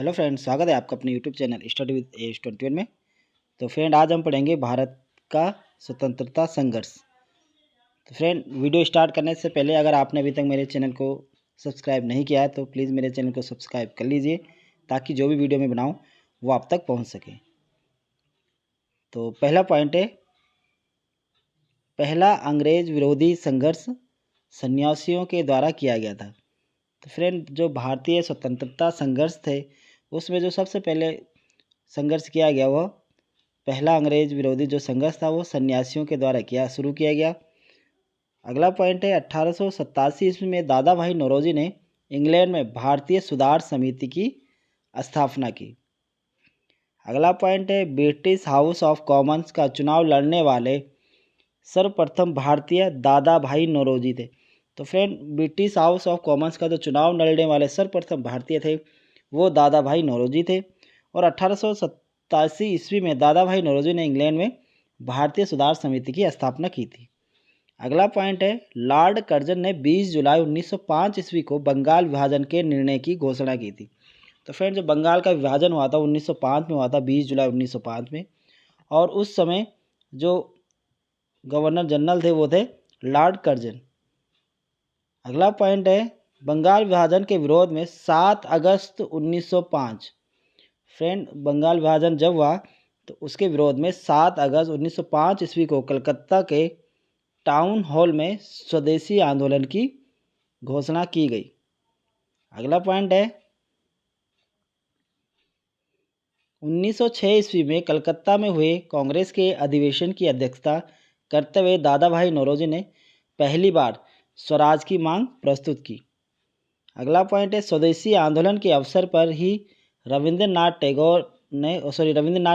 Hello friend, स्वागत है आपका अपने यूट्यूब चैनल स्टडी विद एज21 में। तो फ्रेंड, आज हम पढ़ेंगे भारत का स्वतंत्रता संघर्ष। तो फ्रेंड, वीडियो स्टार्ट करने से पहले अगर आपने अभी तक मेरे चैनल को सब्सक्राइब नहीं किया है तो प्लीज़ मेरे चैनल को सब्सक्राइब कर लीजिए, ताकि जो भी वीडियो मैं बनाऊँ वो आप तक पहुँच सके। तो पहला पॉइंट है, पहला अंग्रेज विरोधी संघर्ष सन्यासियों के द्वारा किया गया था। तो फ्रेंड, जो भारतीय स्वतंत्रता संघर्ष थे उसमें जो सबसे पहले संघर्ष किया गया वह पहला अंग्रेज विरोधी जो संघर्ष था वो सन्यासियों के द्वारा शुरू किया गया। अगला पॉइंट है, 1887 ईस्वी में दादा भाई नौरोजी ने इंग्लैंड में भारतीय सुधार समिति की स्थापना की। अगला पॉइंट है, ब्रिटिश हाउस ऑफ कॉमन्स का चुनाव लड़ने वाले सर्वप्रथम भारतीय दादा भाई नौरोजी थे। तो friend, British house of Commons का जो चुनाव लड़ने वाले सर्वप्रथम भारतीय थे वो दादा भाई नौरोजी थे। और 1887 ईस्वी में दादा भाई नौरोजी ने इंग्लैंड में भारतीय सुधार समिति की स्थापना की थी। अगला पॉइंट है, लॉर्ड कर्जन ने 20 जुलाई 1905 ईस्वी को बंगाल विभाजन के निर्णय की घोषणा की थी। तो फ्रेंड, जो बंगाल का विभाजन हुआ था 1905 में हुआ था, 20 जुलाई 1905 में। और उस समय जो गवर्नर जनरल थे वो थे लॉर्ड कर्जन। अगला पॉइंट है, बंगाल विभाजन के विरोध में 7 अगस्त 1905। फ्रेंड, बंगाल विभाजन जब हुआ तो उसके विरोध में 7 अगस्त 1905 ईस्वी को कलकत्ता के टाउन हॉल में स्वदेशी आंदोलन की घोषणा की गई। अगला पॉइंट है, 1906 ईस्वी में कलकत्ता में हुए कांग्रेस के अधिवेशन की अध्यक्षता करते हुए दादा भाई नौरोजी ने पहली बार स्वराज की मांग प्रस्तुत की। अगला पॉइंट है, स्वदेशी आंदोलन के अवसर पर ही रविंद्रनाथ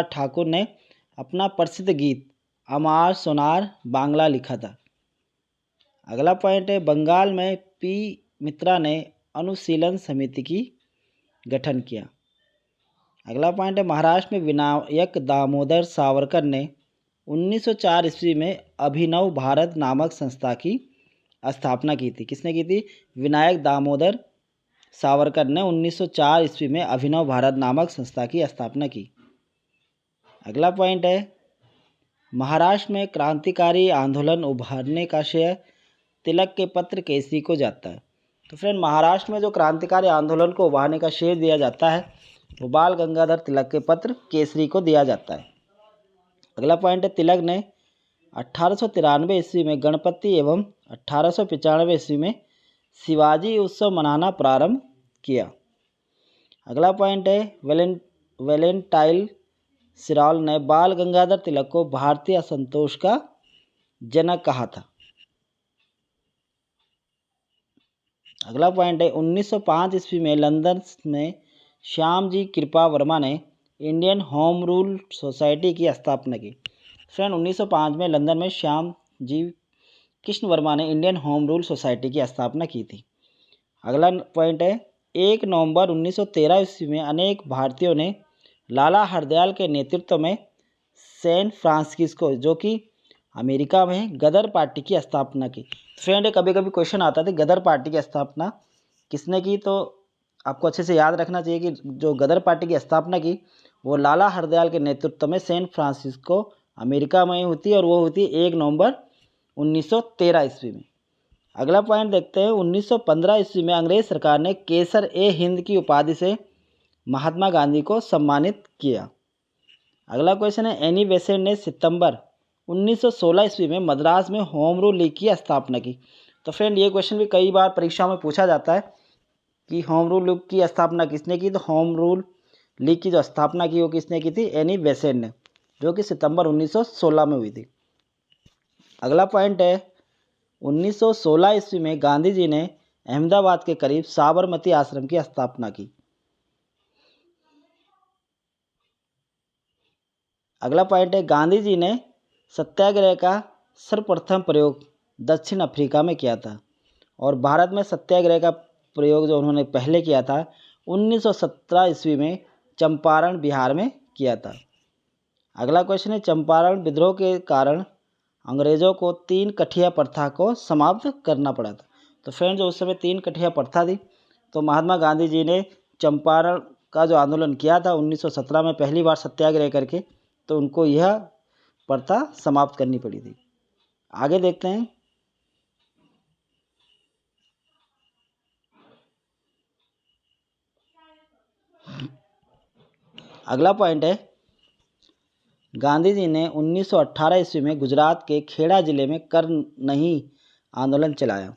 ठाकुर ने अपना प्रसिद्ध गीत अमार सोनार बांग्ला लिखा था। अगला पॉइंट है, बंगाल में पी मित्रा ने अनुशीलन समिति की गठन किया। अगला पॉइंट है, महाराष्ट्र में विनायक दामोदर सावरकर ने 1904 ईस्वी में अभिनव भारत नामक संस्था की स्थापना की थी। किसने की थी? विनायक दामोदर सावरकर ने 1904 ईस्वी में अभिनव भारत नामक संस्था की स्थापना की। अगला पॉइंट है, महाराष्ट्र में क्रांतिकारी आंदोलन उभारने का श्रेय तिलक के पत्र केसरी को जाता है। तो फ्रेंड, महाराष्ट्र में जो क्रांतिकारी आंदोलन को उभारने का श्रेय दिया जाता है वो बाल गंगाधर तिलक के पत्र केसरी को दिया जाता है। अगला पॉइंट है, तिलक ने 1893 ईस्वी में गणपति एवं 1895 ईस्वी में शिवाजी उत्सव मनाना प्रारंभ किया। अगला पॉइंट है, वैलेंटाइन सिराल ने बाल गंगाधर तिलक को भारतीय असंतोष का जनक कहा था। अगला पॉइंट है, 1905 ईस्वी में लंदन में श्यामजी कृपा वर्मा ने इंडियन होम रूल सोसाइटी की स्थापना की। फ्रेंड, 1905 में लंदन में श्यामजी कृष्ण वर्मा ने इंडियन होम रूल सोसाइटी की स्थापना की थी। अगला पॉइंट है, 1 नवंबर 1913 ईस्वी में अनेक भारतीयों ने लाला हरदयाल के नेतृत्व में सैन फ्रांसिस्को, जो कि अमेरिका में, गदर पार्टी की स्थापना की। फ्रेंड, कभी कभी क्वेश्चन आता था गदर पार्टी की स्थापना किसने की, तो आपको अच्छे से याद रखना चाहिए कि जो गदर पार्टी की स्थापना की वो लाला हरदयाल के नेतृत्व में सैन फ्रांसिस्को अमेरिका में होती है, और वो होती है 1 नवंबर 1913 ईस्वी में। अगला पॉइंट देखते हैं, 1915 ईस्वी में अंग्रेज सरकार ने केसर ए हिंद की उपाधि से महात्मा गांधी को सम्मानित किया। अगला क्वेश्चन है, एनी बेसेंट ने सितंबर 1916 ईस्वी में मद्रास में होम रूल लीग की स्थापना की। तो फ्रेंड, ये क्वेश्चन भी कई बार परीक्षा में पूछा जाता है कि होम रूल लीग की स्थापना किसने की। तो होम रूल लीग की जो स्थापना की वो किसने की थी? एनी बेसेंट ने, जो कि सितंबर 1916 में हुई थी। अगला पॉइंट है, 1916 ईस्वी में गांधी जी ने अहमदाबाद के करीब साबरमती आश्रम की स्थापना की। अगला पॉइंट है, गांधी जी ने सत्याग्रह का सर्वप्रथम प्रयोग दक्षिण अफ्रीका में किया था, और भारत में सत्याग्रह का प्रयोग जो उन्होंने पहले किया था 1917 ईस्वी में चंपारण बिहार में किया था। अगला क्वेश्चन है, चंपारण विद्रोह के कारण अंग्रेजों को 3 कठिया प्रथा को समाप्त करना पड़ा था। तो फ्रेंड, जो उस समय 3 कठिया प्रथा थी तो महात्मा गांधी जी ने चंपारण का जो आंदोलन किया था 1917 में पहली बार सत्याग्रह करके, तो उनको यह प्रथा समाप्त करनी पड़ी थी। आगे देखते हैं। अगला पॉइंट है, गांधी जी ने 1918 ईस्वी में गुजरात के खेड़ा जिले में कर नहीं आंदोलन चलाया।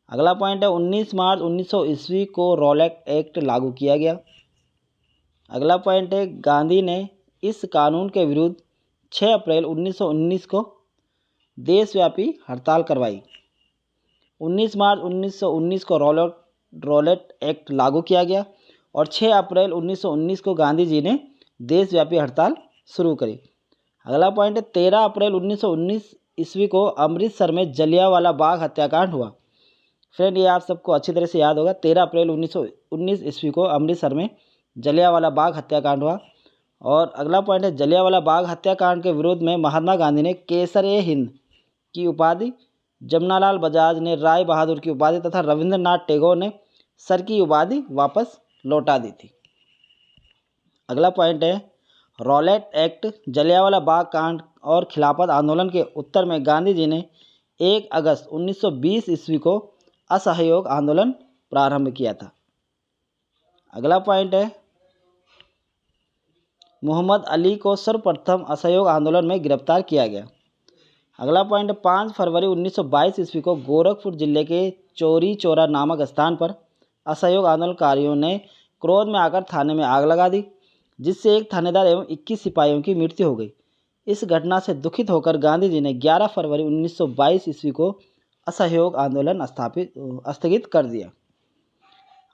अगला पॉइंट है, 19 मार्च 1900 ईस्वी को रॉलेट एक्ट लागू किया गया। अगला पॉइंट है, गांधी ने इस कानून के विरुद्ध 6 अप्रैल 1919 को देशव्यापी हड़ताल करवाई। 19 मार्च 1919 को रॉलेट एक्ट लागू किया गया और 6 अप्रैल 1919 को गांधी जी ने देशव्यापी हड़ताल शुरू करी। अगला पॉइंट है, 13 अप्रैल 1919 ईस्वी को अमृतसर में जलियांवाला बाग हत्याकांड हुआ। फ्रेंड, ये आप सबको अच्छी तरह से याद होगा, 13 अप्रैल 1919 ईस्वी को अमृतसर में जलियांवाला बाग हत्याकांड हुआ। और अगला पॉइंट है, जलियांवाला बाग हत्याकांड के विरोध में महात्मा गांधी ने केसर-ए-हिंद की उपाधि, जमनालाल बजाज ने राय बहादुर की उपाधि तथा रविंद्रनाथ टैगोर ने सर की उपाधि वापस लौटा दी थी। अगला पॉइंट है, रॉलेट एक्ट, जलियांवाला बाग कांड और खिलाफत आंदोलन के उत्तर में गांधी जी ने 1 अगस्त 1920 ईस्वी को असहयोग आंदोलन प्रारंभ किया था। अगला पॉइंट है, मोहम्मद अली को सर्वप्रथम असहयोग आंदोलन में गिरफ्तार किया गया। अगला पॉइंट, 5 फरवरी 1922 ईस्वी को गोरखपुर जिले के चौरी चौरा नामक स्थान पर असहयोग आंदोलनकारियों ने क्रोध में आकर थाने में आग लगा दी, जिससे एक थानेदार एवं 21 सिपाहियों की मृत्यु हो गई। इस घटना से दुखित होकर गांधी जी ने 11 फरवरी 1922 ईस्वी को असहयोग आंदोलन स्थगित कर दिया।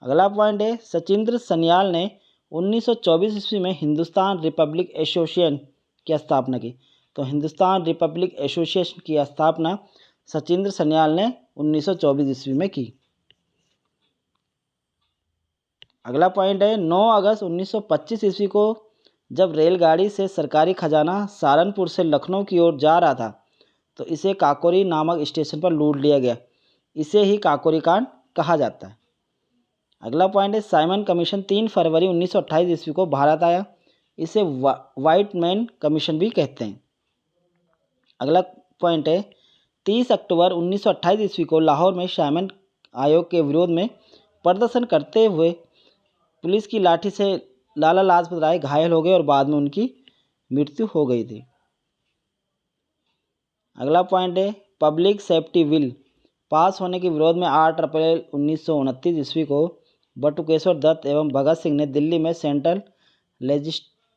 अगला पॉइंट है, सचिंद्र सन्याल ने 1924 ईस्वी में हिंदुस्तान रिपब्लिक एसोसिएशन की स्थापना की। तो हिंदुस्तान रिपब्लिक एसोसिएशन की स्थापना सचिंद्र सन्याल ने 1924 ईस्वी में की। अगला पॉइंट है, 9 अगस्त 1925 ईस्वी को जब रेलगाड़ी से सरकारी खजाना सहारनपुर से लखनऊ की ओर जा रहा था, तो इसे काकोरी नामक स्टेशन पर लूट लिया गया। इसे ही काकोरी कांड कहा जाता है। अगला पॉइंट है, साइमन कमीशन 3 फरवरी 1928 ईस्वी को भारत आया। इसे व्हाइट मैन कमीशन भी कहते हैं। अगला पॉइंट है, 30 अक्टूबर 1928 ईस्वी को लाहौर में साइमन आयोग के विरोध में प्रदर्शन करते हुए पुलिस की लाठी से लाला लाजपत राय घायल हो गए और बाद में उनकी मृत्यु हो गई थी। अगला पॉइंट है, पब्लिक सेफ्टी बिल पास होने के विरोध में 8 अप्रैल 1929 ईस्वी को बटुकेश्वर दत्त एवं भगत सिंह ने दिल्ली में सेंट्रल लेजिस्लेटिव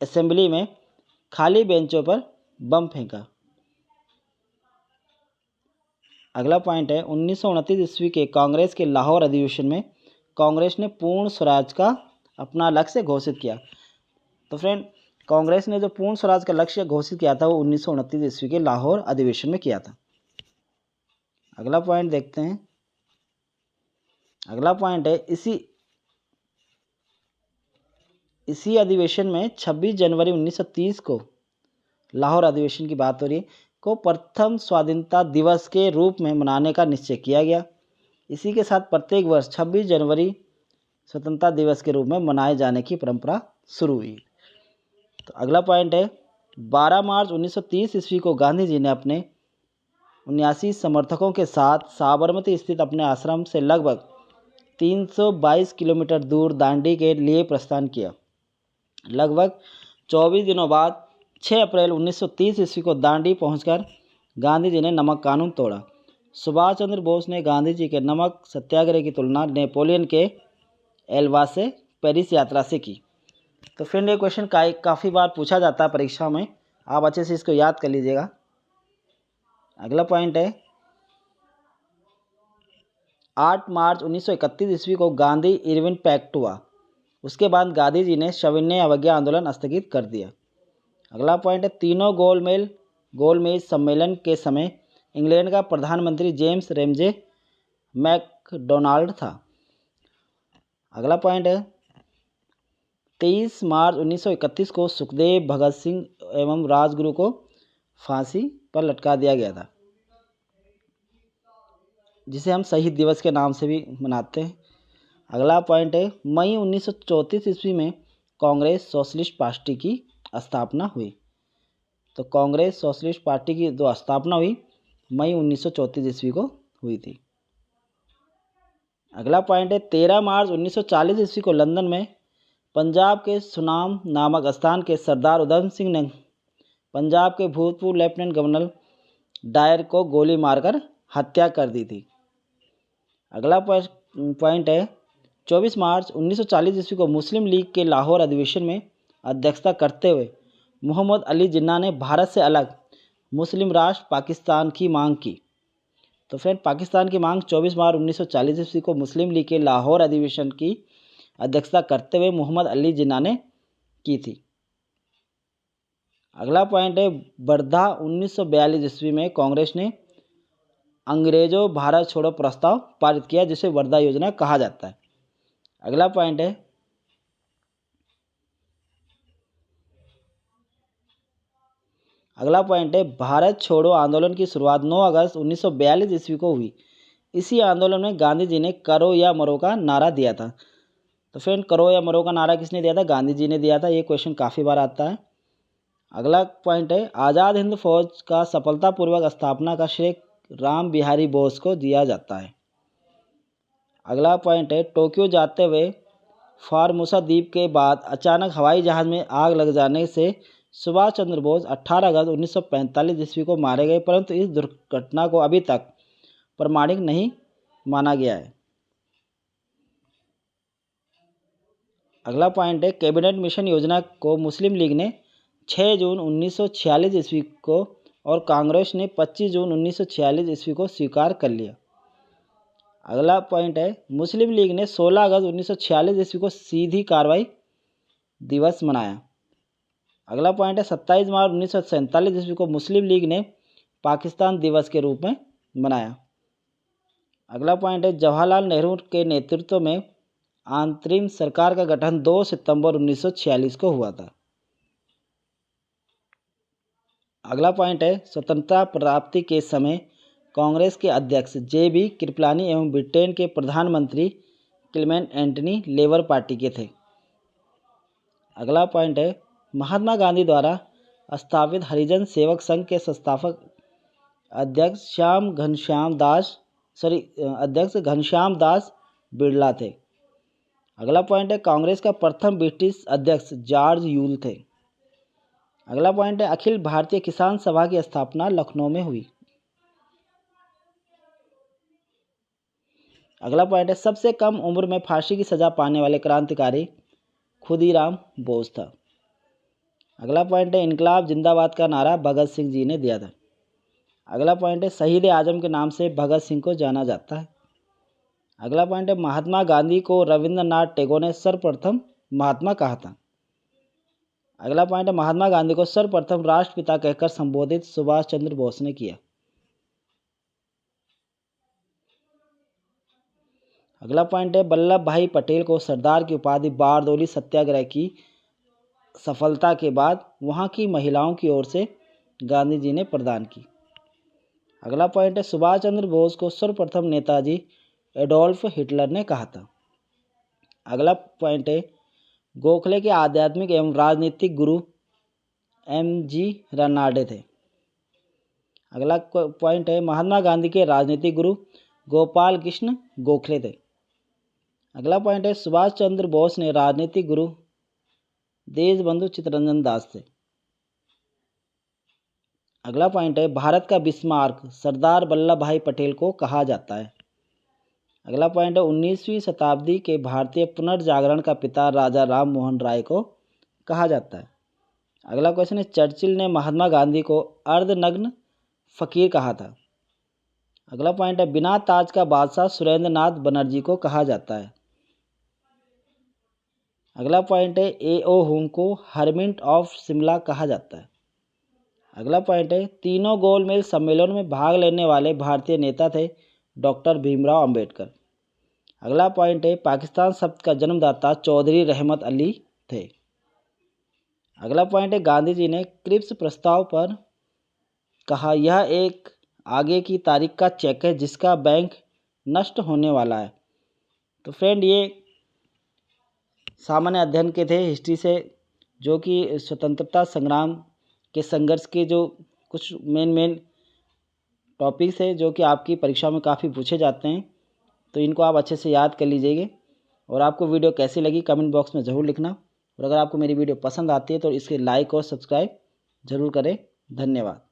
असेंबली में खाली बेंचों पर बम फेंका। अगला पॉइंट है, 1929 ईस्वी के कांग्रेस के लाहौर अधिवेशन में कांग्रेस ने पूर्ण स्वराज का अपना लक्ष्य घोषित किया। तो फ्रेंड, कांग्रेस ने जो पूर्ण स्वराज का लक्ष्य घोषित किया था वो 1929 ईस्वी के लाहौर अधिवेशन में किया था। अगला पॉइंट देखते हैं। अगला पॉइंट है, इसी अधिवेशन में 26 जनवरी 1930 को, लाहौर अधिवेशन की बात हो रही है, को प्रथम स्वाधीनता दिवस के रूप में मनाने का निश्चय किया गया। इसी के साथ प्रत्येक वर्ष 26 जनवरी स्वतंत्रता दिवस के रूप में मनाए जाने की परंपरा शुरू हुई। तो अगला पॉइंट है, 12 मार्च 1930 ईस्वी को गांधी जी ने अपने 79 समर्थकों के साथ साबरमती स्थित अपने आश्रम से लगभग 322 किलोमीटर दूर दांडी के लिए प्रस्थान किया। लगभग 24 दिनों बाद 6 अप्रैल 1930 ईस्वी को दांडी पहुंचकर गांधी जी ने नमक कानून तोड़ा। सुभाष चंद्र बोस ने गांधी जी के नमक सत्याग्रह की तुलना नेपोलियन के एल्वा से पेरिस यात्रा से की। तो फ्रेंड, ये क्वेश्चन काफ़ी बार पूछा जाता है परीक्षा में, आप अच्छे से इसको याद कर लीजिएगा। अगला पॉइंट है, 8 मार्च 1931 ईस्वी को गांधी इरविन पैक्ट हुआ। उसके बाद गांधी जी ने सविनय अवज्ञा आंदोलन स्थगित कर दिया। अगला पॉइंट है, तीनों गोलमेज सम्मेलन के समय इंग्लैंड का प्रधानमंत्री जेम्स रेमजे मैकडोनाल्ड था। अगला पॉइंट है, 23 मार्च 1931 को सुखदेव, भगत सिंह एवं राजगुरु को फांसी पर लटका दिया गया था, जिसे हम शहीद दिवस के नाम से भी मनाते हैं। अगला पॉइंट है मई 1934 ईस्वी में कांग्रेस सोशलिस्ट पार्टी की स्थापना हुई। तो कांग्रेस सोशलिस्ट पार्टी की जो स्थापना हुई मई 1934 ईस्वी को हुई थी। अगला पॉइंट है 13 मार्च 1940 ईस्वी को लंदन में पंजाब के सुनाम नामक स्थान के सरदार उधम सिंह ने पंजाब के भूतपूर्व लेफ्टिनेंट गवर्नर डायर को गोली मारकर हत्या कर दी थी। अगला पॉइंट है 24 मार्च 1940 ईस्वी को मुस्लिम लीग के लाहौर अधिवेशन में अध्यक्षता करते हुए मोहम्मद अली जिन्ना ने भारत से अलग मुस्लिम राष्ट्र पाकिस्तान की मांग की। तो फ्रेंड पाकिस्तान की मांग 24 मार्च 1940 ईस्वी को मुस्लिम लीग के लाहौर अधिवेशन की अध्यक्षता करते हुए मोहम्मद अली जिन्ना ने की थी। अगला पॉइंट है वर्धा 1942 ईस्वी में कांग्रेस ने अंग्रेजों भारत छोड़ो प्रस्ताव पारित किया, जिसे वर्धा योजना कहा जाता है। अगला पॉइंट है भारत छोड़ो आंदोलन की शुरुआत 9 अगस्त 1942 ईस्वी को हुई। इसी आंदोलन में गांधी जी ने करो या मरो का नारा दिया था। तो फ्रेंड करो या मरो का नारा किसने दिया था? गांधी जी ने दिया था। ये क्वेश्चन काफ़ी बार आता है। अगला पॉइंट है आज़ाद हिंद फौज का सफलतापूर्वक स्थापना का श्रेय राम बिहारी बोस को दिया जाता है। अगला पॉइंट है टोक्यो जाते हुए फार्मूसा द्वीप के बाद अचानक हवाई जहाज़ में आग लग जाने से सुभाष चंद्र बोस 18 अगस्त 1945 ईस्वी को मारे गए, परंतु इस दुर्घटना को अभी तक प्रमाणिक नहीं माना गया है। अगला पॉइंट है कैबिनेट मिशन योजना को मुस्लिम लीग ने 6 जून 1946 ईस्वी को और कांग्रेस ने 25 जून 1946 ईस्वी को स्वीकार कर लिया। अगला पॉइंट है मुस्लिम लीग ने 16 अगस्त 1946 ईस्वी को सीधी कार्रवाई दिवस मनाया। अगला पॉइंट है 27 मार्च 1947 ईस्वी को मुस्लिम लीग ने पाकिस्तान दिवस के रूप में मनाया। अगला पॉइंट है जवाहरलाल नेहरू के नेतृत्व में अंतरिम सरकार का गठन 2 सितंबर 1946 को हुआ था। अगला पॉइंट है स्वतंत्रता प्राप्ति के समय कांग्रेस के अध्यक्ष जे.बी. कृपलानी एवं ब्रिटेन के प्रधानमंत्री क्लेमेंट एंटनी लेबर पार्टी के थे। अगला पॉइंट है महात्मा गांधी द्वारा स्थापित हरिजन सेवक संघ के संस्थापक अध्यक्ष घनश्याम दास बिरला थे। अगला पॉइंट है कांग्रेस का प्रथम ब्रिटिश अध्यक्ष जॉर्ज यूल थे। अगला पॉइंट है अखिल भारतीय किसान सभा की स्थापना लखनऊ में हुई। अगला पॉइंट है सबसे कम उम्र में फांसी की सजा पाने वाले क्रांतिकारी खुदीराम बोस था। अगला पॉइंट है इनकलाब जिंदाबाद का नारा भगत सिंह जी ने दिया था। अगला पॉइंट है शहीद आजम के नाम से भगत सिंह को जाना जाता है। अगला पॉइंट है महात्मा गांधी को रविंद्रनाथ टैगोर ने सर्वप्रथम महात्मा कहा था। अगला पॉइंट है महात्मा गांधी को सर्वप्रथम राष्ट्रपिता कहकर संबोधित सुभाष चंद्र बोस ने किया। अगला पॉइंट है वल्लभ भाई पटेल को सरदार की उपाधि बारदोली सत्याग्रह की सफलता के बाद वहां की महिलाओं की ओर से गांधी जी ने प्रदान की। अगला पॉइंट है सुभाष चंद्र बोस को सर्वप्रथम नेताजी एडोल्फ हिटलर ने कहा था। अगला पॉइंट है गोखले के आध्यात्मिक एवं राजनीतिक गुरु M.G. रनाडे थे। अगला पॉइंट है महात्मा गांधी के राजनीतिक गुरु गोपाल कृष्ण गोखले थे। अगला पॉइंट है सुभाष चंद्र बोस ने राजनीतिक गुरु देशबंधु चित्तरंजन दास थे। अगला पॉइंट है भारत का बिस्मार्क सरदार वल्लभ भाई पटेल को कहा जाता है। अगला पॉइंट है 19वीं शताब्दी के भारतीय पुनर्जागरण का पिता राजा राम मोहन राय को कहा जाता है। अगला क्वेश्चन है चर्चिल ने महात्मा गांधी को अर्धनग्न फकीर कहा था। अगला पॉइंट है बिना ताज का बादशाह सुरेंद्र नाथ बनर्जी को कहा जाता है। अगला पॉइंट है A.O. हुम को हरमिंट ऑफ शिमला कहा जाता है। अगला पॉइंट है तीनों गोलमेज सम्मेलन में भाग लेने वाले भारतीय नेता थे डॉक्टर भीमराव अंबेडकर। अगला पॉइंट है पाकिस्तान शब्द का जन्मदाता चौधरी रहमत अली थे। अगला पॉइंट है गांधी जी ने क्रिप्स प्रस्ताव पर कहा यह एक आगे की तारीख का चेक है जिसका बैंक नष्ट होने वाला है। तो फ्रेंड ये सामान्य अध्ययन के थे हिस्ट्री से, जो कि स्वतंत्रता संग्राम के संघर्ष के जो कुछ मेन टॉपिक्स है जो कि आपकी परीक्षा में काफ़ी पूछे जाते हैं, तो इनको आप अच्छे से याद कर लीजिएगा। और आपको वीडियो कैसी लगी कमेंट बॉक्स में ज़रूर लिखना, और अगर आपको मेरी वीडियो पसंद आती है तो इसके लाइक और सब्सक्राइब ज़रूर करें। धन्यवाद।